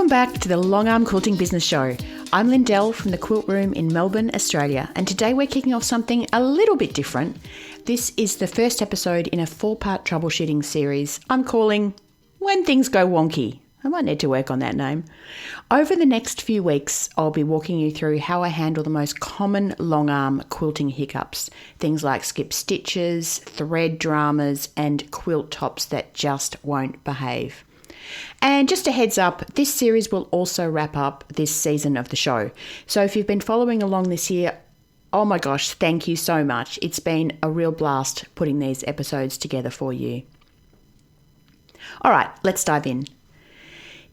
Welcome back to the Longarm Quilting Business Show. I'm Lindell from the Quilt Room in Melbourne, Australia, and today we're kicking off something a little bit different. This is the first episode in a 4-part troubleshooting series I'm calling When Things Go Wonky. I might need to work on that name. Over the next few weeks, I'll be walking you through how I handle the most common longarm quilting hiccups. Things like skip stitches, thread dramas, and quilt tops that just won't behave. And just a heads up, this series will also wrap up this season of the show. So if you've been following along this year, oh my gosh, thank you so much. It's been a real blast putting these episodes together for you. All right, let's dive in.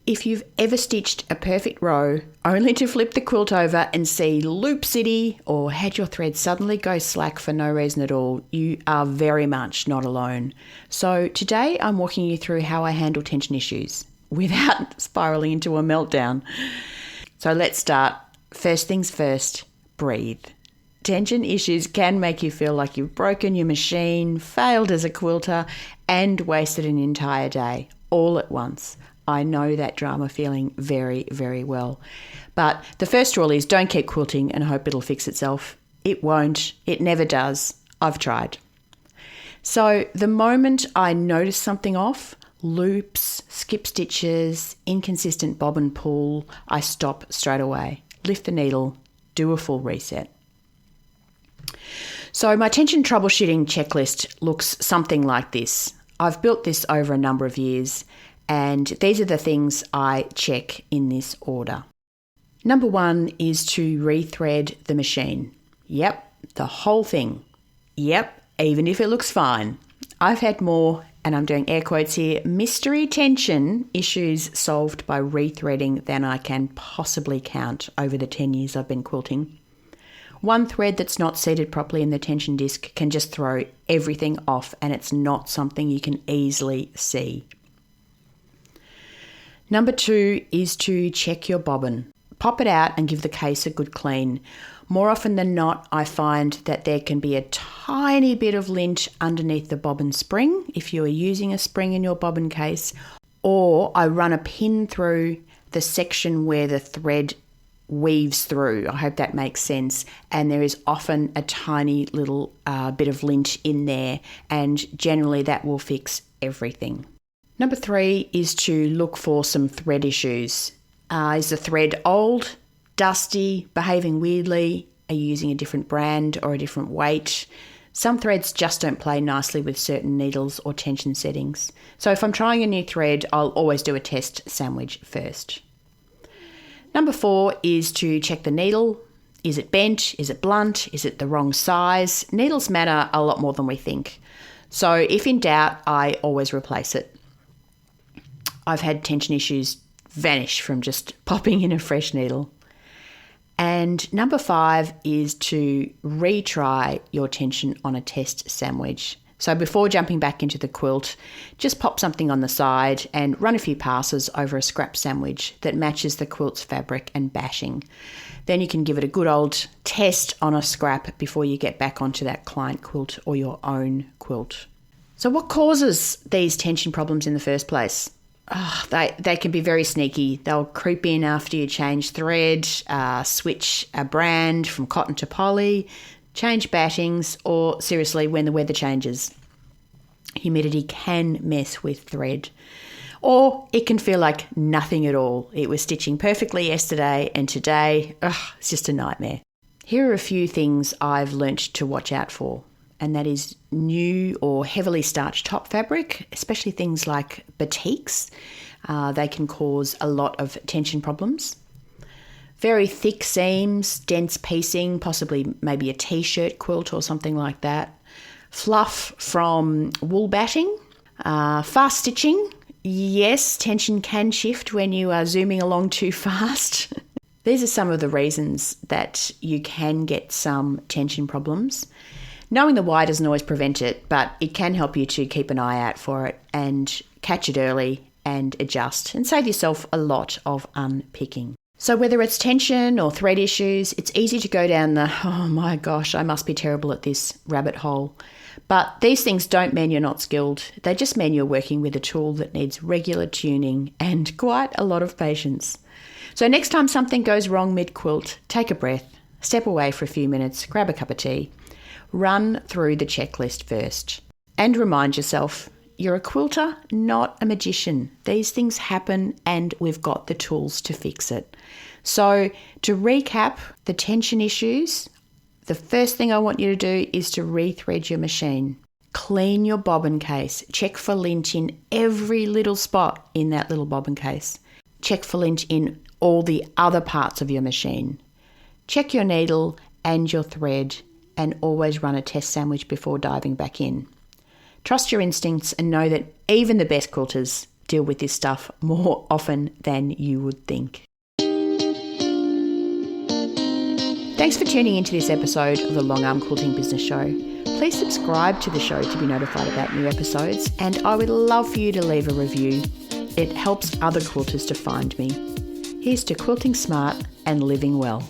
If you've ever stitched a perfect row only to flip the quilt over and see Loop City, or had your thread suddenly go slack for no reason at all, you are very much not alone. So today I'm walking you through how I handle tension issues without spiraling into a meltdown. So let's start. First things first, breathe. Tension issues can make you feel like you've broken your machine, failed as a quilter, and wasted an entire day all at once. I know that drama feeling very, very well. But the first rule is don't keep quilting and hope it'll fix itself. It won't. It never does. I've tried. So the moment I notice something off, loops, skip stitches, inconsistent bob and pull, I stop straight away. Lift the needle, do a full reset. So my tension troubleshooting checklist looks something like this. I've built this over a number of years, and these are the things I check in this order. Number 1 is to rethread the machine. Yep, the whole thing. Yep, even if it looks fine. I've had more, and I'm doing air quotes here, mystery tension issues solved by rethreading than I can possibly count over the 10 years I've been quilting. One thread that's not seated properly in the tension disc can just throw everything off, and it's not something you can easily see. Number 2 is to check your bobbin. Pop it out and give the case a good clean. More often than not, I find that there can be a tiny bit of lint underneath the bobbin spring if you are using a spring in your bobbin case, or I run a pin through the section where the thread weaves through. I hope that makes sense. And there is often a tiny little bit of lint in there, and generally that will fix everything. Number 3 is to look for some thread issues. Is the thread old, dusty, behaving weirdly? Are you using a different brand or a different weight? Some threads just don't play nicely with certain needles or tension settings. So if I'm trying a new thread, I'll always do a test sandwich first. Number 4 is to check the needle. Is it bent? Is it blunt? Is it the wrong size? Needles matter a lot more than we think. So if in doubt, I always replace it. I've had tension issues vanish from just popping in a fresh needle. And number 5 is to retry your tension on a test sandwich. So before jumping back into the quilt, just pop something on the side and run a few passes over a scrap sandwich that matches the quilt's fabric and bashing. Then you can give it a good old test on a scrap before you get back onto that client quilt or your own quilt. So what causes these tension problems in the first place? They can be very sneaky. They'll creep in after you change thread, switch a brand from cotton to poly, change battings, or seriously, when the weather changes. Humidity can mess with thread. Or it can feel like nothing at all. It was stitching perfectly yesterday, and today, it's just a nightmare. Here are a few things I've learnt to watch out for, and that is new or heavily starched top fabric, especially things like batiks. They can cause a lot of tension problems. Very thick seams, dense piecing, possibly maybe a t-shirt quilt or something like that. Fluff from wool batting. Fast stitching. Yes, tension can shift when you are zooming along too fast. These are some of the reasons that you can get some tension problems. Knowing the why doesn't always prevent it, but it can help you to keep an eye out for it and catch it early and adjust and save yourself a lot of unpicking. So whether it's tension or thread issues, it's easy to go down the, oh my gosh, I must be terrible at this rabbit hole. But these things don't mean you're not skilled. They just mean you're working with a tool that needs regular tuning and quite a lot of patience. So next time something goes wrong mid-quilt, take a breath, step away for a few minutes, grab a cup of tea, run through the checklist first, and remind yourself, you're a quilter, not a magician. These things happen and we've got the tools to fix it. So to recap the tension issues, the first thing I want you to do is to rethread your machine. Clean your bobbin case. Check for lint in every little spot in that little bobbin case. Check for lint in all the other parts of your machine. Check your needle and your thread, and always run a test sandwich before diving back in. Trust your instincts and know that even the best quilters deal with this stuff more often than you would think. Thanks for tuning into this episode of the Longarm Quilting Business Show. Please subscribe to the show to be notified about new episodes, and I would love for you to leave a review. It helps other quilters to find me. Here's to quilting smart and living well.